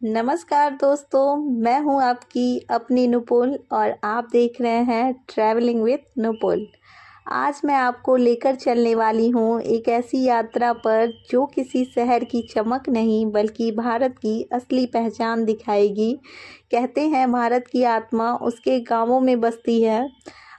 नमस्कार दोस्तों, मैं हूं आपकी अपनी नुपुल और आप देख रहे हैं ट्रैवलिंग विद नुपुल। आज मैं आपको लेकर चलने वाली हूं एक ऐसी यात्रा पर जो किसी शहर की चमक नहीं बल्कि भारत की असली पहचान दिखाएगी। कहते हैं भारत की आत्मा उसके गांवों में बसती है।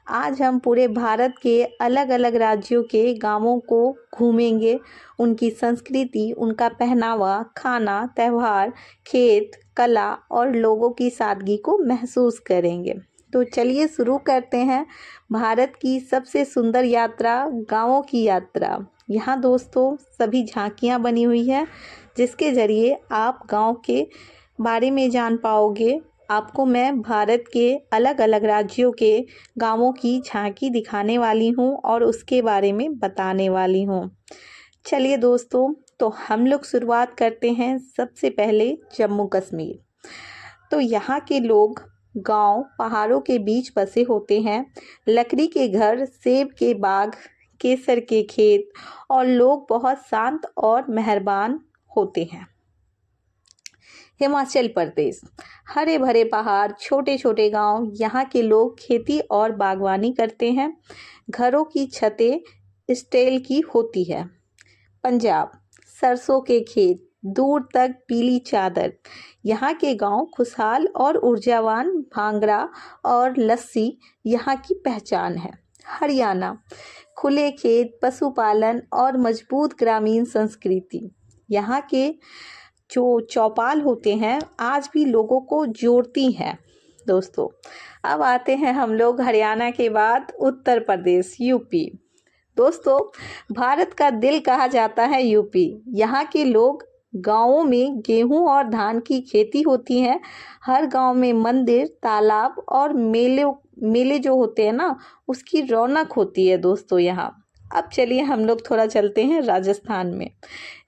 आज हम पूरे भारत के अलग अलग राज्यों के गांवों को घूमेंगे। उनकी संस्कृति, उनका पहनावा, खाना, त्यौहार, खेत, कला और लोगों की सादगी को महसूस करेंगे। तो चलिए शुरू करते हैं भारत की सबसे सुंदर यात्रा, गांवों की यात्रा। यहाँ दोस्तों सभी झांकियाँ बनी हुई हैं जिसके ज़रिए आप गांव के बारे में जान पाओगे। आपको मैं भारत के अलग अलग राज्यों के गांवों की झांकी दिखाने वाली हूँ और उसके बारे में बताने वाली हूँ। चलिए दोस्तों, तो हम लोग शुरुआत करते हैं सबसे पहले जम्मू कश्मीर। तो यहाँ के लोग गांव पहाड़ों के बीच बसे होते हैं। लकड़ी के घर, सेब के बाग, केसर के खेत और लोग बहुत शांत और मेहरबान होते हैं। हिमाचल प्रदेश, हरे भरे पहाड़, छोटे छोटे गांव, यहाँ के लोग खेती और बागवानी करते हैं। घरों की छतें स्टील की होती है। पंजाब, सरसों के खेत, दूर तक पीली चादर, यहाँ के गांव खुशहाल और ऊर्जावान। भांगड़ा और लस्सी यहाँ की पहचान है। हरियाणा, खुले खेत, पशुपालन और मजबूत ग्रामीण संस्कृति, यहाँ के जो चौपाल होते हैं आज भी लोगों को जोड़ती हैं। दोस्तों अब आते हैं हम लोग हरियाणा के बाद उत्तर प्रदेश, यूपी। दोस्तों भारत का दिल कहा जाता है यूपी। यहाँ के लोग गांवों में गेहूं और धान की खेती होती है। हर गांव में मंदिर, तालाब और मेले जो होते हैं ना, उसकी रौनक होती है दोस्तों यहाँ। अब चलिए हम लोग थोड़ा चलते हैं राजस्थान में।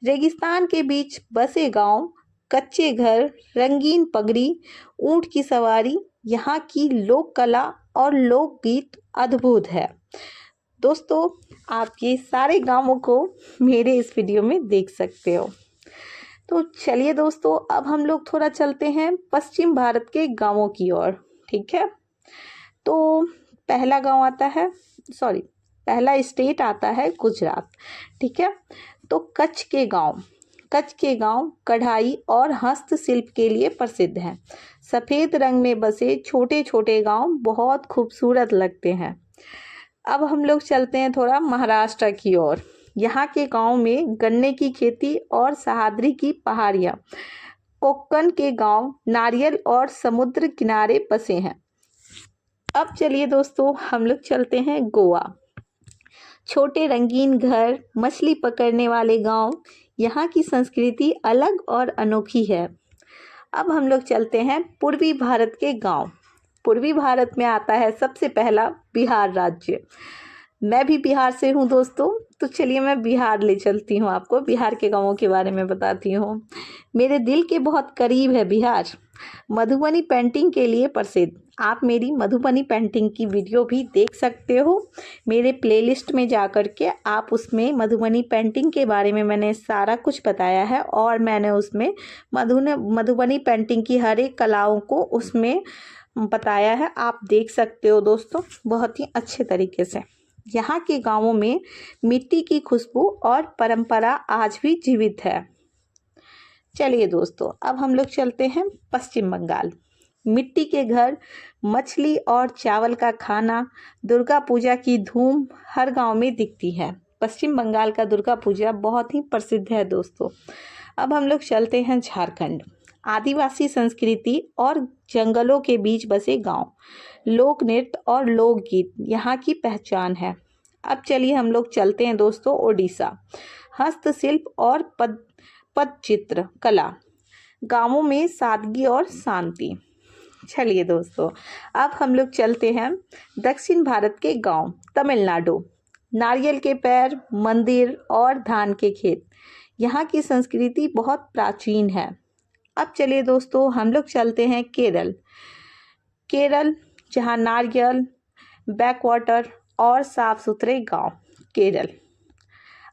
रेगिस्तान के बीच बसे गांव, कच्चे घर, रंगीन पगड़ी, ऊंट की सवारी, यहाँ की लोक कला और लोकगीत अद्भुत है। दोस्तों आप ये सारे गांवों को मेरे इस वीडियो में देख सकते हो। तो चलिए दोस्तों, अब हम लोग थोड़ा चलते हैं पश्चिम भारत के गांवों की ओर। ठीक है, तो पहला गांव आता है, पहला स्टेट आता है गुजरात। ठीक है, तो कच्छ के गांव कढ़ाई और हस्तशिल्प के लिए प्रसिद्ध हैं। सफ़ेद रंग में बसे छोटे छोटे गांव बहुत खूबसूरत लगते हैं। अब हम लोग चलते हैं थोड़ा महाराष्ट्र की ओर। यहाँ के गांव में गन्ने की खेती और सह्याद्री की पहाड़ियाँ। कोक्कन के गांव नारियल और समुद्र किनारे बसे हैं। अब चलिए दोस्तों हम लोग चलते हैं गोवा। छोटे रंगीन घर, मछली पकड़ने वाले गांव, यहाँ की संस्कृति अलग और अनोखी है। अब हम लोग चलते हैं पूर्वी भारत के गांव। पूर्वी भारत में आता है सबसे पहला बिहार राज्य। मैं भी बिहार से हूँ दोस्तों, तो चलिए मैं बिहार ले चलती हूँ, आपको बिहार के गांवों के बारे में बताती हूँ। मेरे दिल के बहुत करीब है बिहार। मधुबनी पेंटिंग के लिए प्रसिद्ध। आप मेरी मधुबनी पेंटिंग की वीडियो भी देख सकते हो मेरे प्लेलिस्ट में जा कर के। आप उसमें मधुबनी पेंटिंग के बारे में मैंने सारा कुछ बताया है और मैंने उसमें मधुबनी पेंटिंग की हर एक कलाओं को उसमें बताया है। आप देख सकते हो दोस्तों बहुत ही अच्छे तरीके से। यहाँ के गांवों में मिट्टी की खुशबू और परंपरा आज भी जीवित है। चलिए दोस्तों अब हम लोग चलते हैं पश्चिम बंगाल। मिट्टी के घर, मछली और चावल का खाना, दुर्गा पूजा की धूम हर गांव में दिखती है। पश्चिम बंगाल का दुर्गा पूजा बहुत ही प्रसिद्ध है दोस्तों। अब हम लोग चलते हैं झारखंड। आदिवासी संस्कृति और जंगलों के बीच बसे गांव, लोक नृत्य और लोकगीत यहाँ की पहचान है। अब चलिए हम लोग चलते हैं दोस्तों ओडिशा। हस्तशिल्प और पटचित्र कला, गांवों में सादगी और शांति। चलिए दोस्तों अब हम लोग चलते हैं दक्षिण भारत के गांव, तमिलनाडु। नारियल के पेड़, मंदिर और धान के खेत, यहाँ की संस्कृति बहुत प्राचीन है। अब चलिए दोस्तों हम लोग चलते हैं केरल, जहाँ नारियल, बैकवाटर और साफ सुथरे गांव, केरल।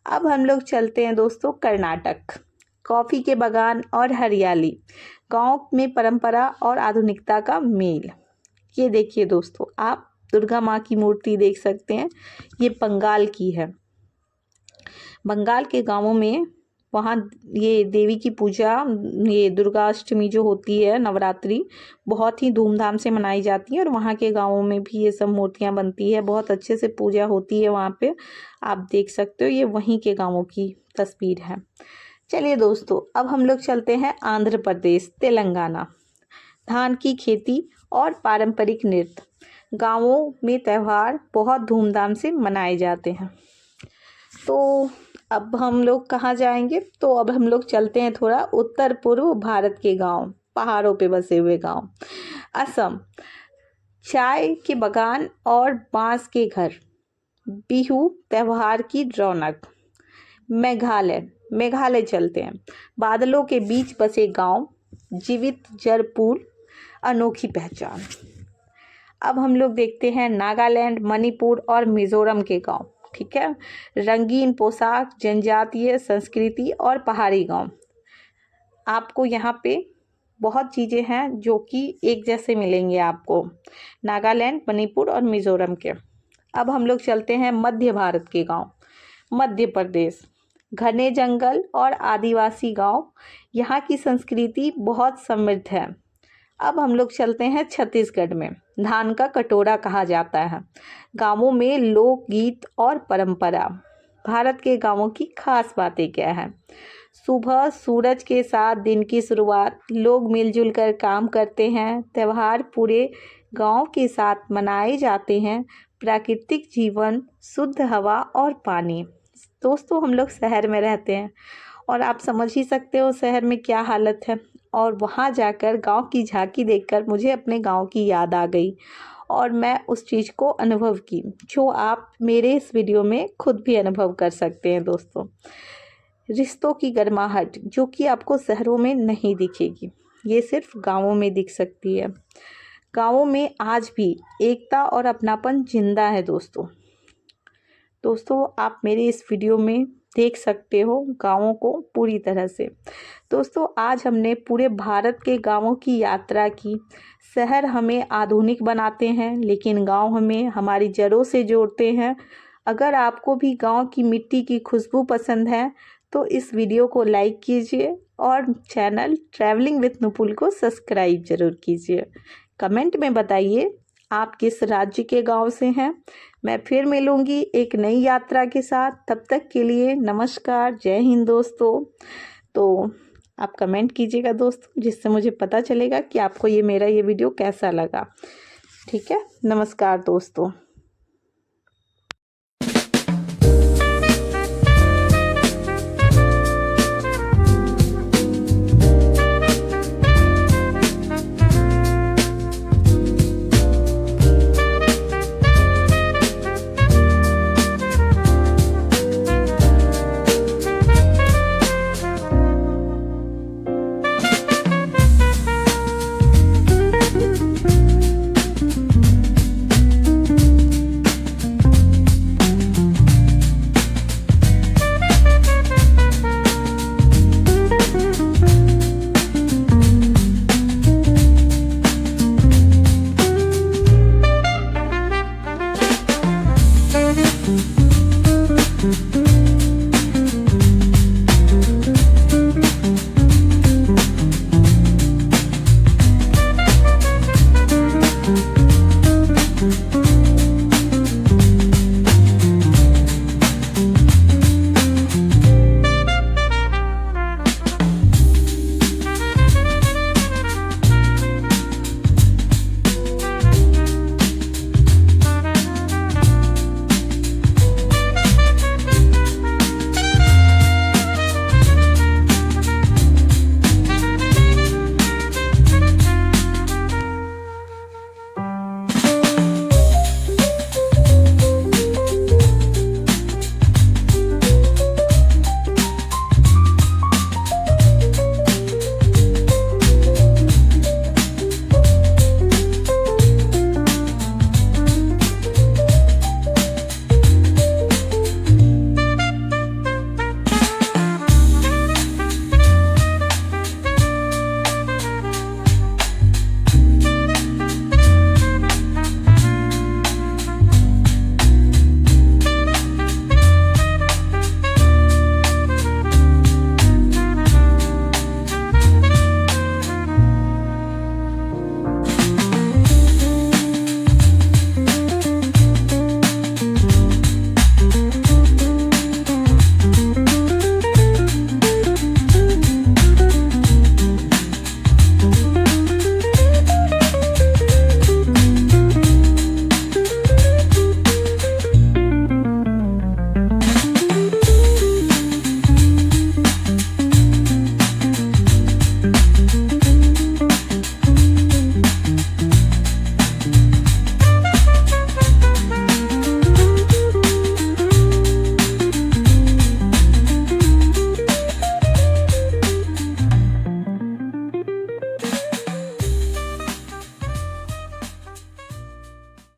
अब हम लोग चलते हैं दोस्तों कर्नाटक। कॉफ़ी के बागान और हरियाली, गांव में परंपरा और आधुनिकता का मेल। ये देखिए दोस्तों, आप दुर्गा माँ की मूर्ति देख सकते हैं, ये बंगाल की है। बंगाल के गांवों में वहाँ ये देवी की पूजा, ये दुर्गा अष्टमी जो होती है, नवरात्रि, बहुत ही धूमधाम से मनाई जाती है और वहाँ के गांवों में भी ये सब मूर्तियाँ बनती है, बहुत अच्छे से पूजा होती है वहाँ पे। आप देख सकते हो, ये वहीं के गांवों की तस्वीर है। चलिए दोस्तों, अब हम लोग चलते हैं आंध्र प्रदेश, तेलंगाना। धान की खेती और पारंपरिक नृत्य। गांवों में त्यौहार बहुत धूमधाम से मनाए जाते हैं। तो अब हम लोग कहाँ जाएंगे? तो अब हम लोग चलते हैं थोड़ा उत्तर पूर्व भारत के गांव, पहाड़ों पे बसे हुए गांव। असम, चाय के बागान और बांस के घर, बिहू त्यौहार की रौनक। मेघालय चलते हैं, बादलों के बीच बसे गांव, जीवित जरपुर, अनोखी पहचान। अब हम लोग देखते हैं नागालैंड, मणिपुर और मिजोरम के गांव। ठीक है, रंगीन पोशाक, जनजातीय संस्कृति और पहाड़ी गांव। आपको यहाँ पे बहुत चीज़ें हैं जो कि एक जैसे मिलेंगे आपको, नागालैंड, मणिपुर और मिजोरम के। अब हम लोग चलते हैं मध्य भारत के गांव। मध्य प्रदेश, घने जंगल और आदिवासी गांव, यहाँ की संस्कृति बहुत समृद्ध है। अब हम लोग चलते हैं छत्तीसगढ़ में। धान का कटोरा कहा जाता है, गांवों में लोकगीत और परंपरा। भारत के गांवों की खास बातें क्या हैं? सुबह सूरज के साथ दिन की शुरुआत, लोग मिलजुल कर काम करते हैं, त्यौहार पूरे गांव के साथ मनाए जाते हैं, प्राकृतिक जीवन, शुद्ध हवा और पानी। दोस्तों, हम लोग शहर में रहते हैं और आप समझ ही सकते हो शहर में क्या हालत है, और वहाँ जाकर गांव की झांकी देखकर मुझे अपने गांव की याद आ गई और मैं उस चीज़ को अनुभव की, जो आप मेरे इस वीडियो में खुद भी अनुभव कर सकते हैं। दोस्तों, रिश्तों की गर्माहट जो कि आपको शहरों में नहीं दिखेगी, ये सिर्फ गांवों में दिख सकती है। गांवों में आज भी एकता और अपनापन जिंदा है। दोस्तों, आप मेरे इस वीडियो में देख सकते हो गांवों को पूरी तरह से। दोस्तों, आज हमने पूरे भारत के गांवों की यात्रा की। शहर हमें आधुनिक बनाते हैं, लेकिन गांव हमें हमारी जड़ों से जोड़ते हैं। अगर आपको भी गांव की मिट्टी की खुशबू पसंद है तो इस वीडियो को लाइक कीजिए और चैनल ट्रैवलिंग विथ नुपुल को सब्सक्राइब जरूर कीजिए। कमेंट में बताइए आप किस राज्य के गांव से हैं। मैं फिर मिलूंगी एक नई यात्रा के साथ। तब तक के लिए नमस्कार, जय हिंद दोस्तों। तो आप कमेंट कीजिएगा दोस्तों, जिससे मुझे पता चलेगा कि आपको ये मेरा ये वीडियो कैसा लगा। ठीक है, नमस्कार दोस्तों।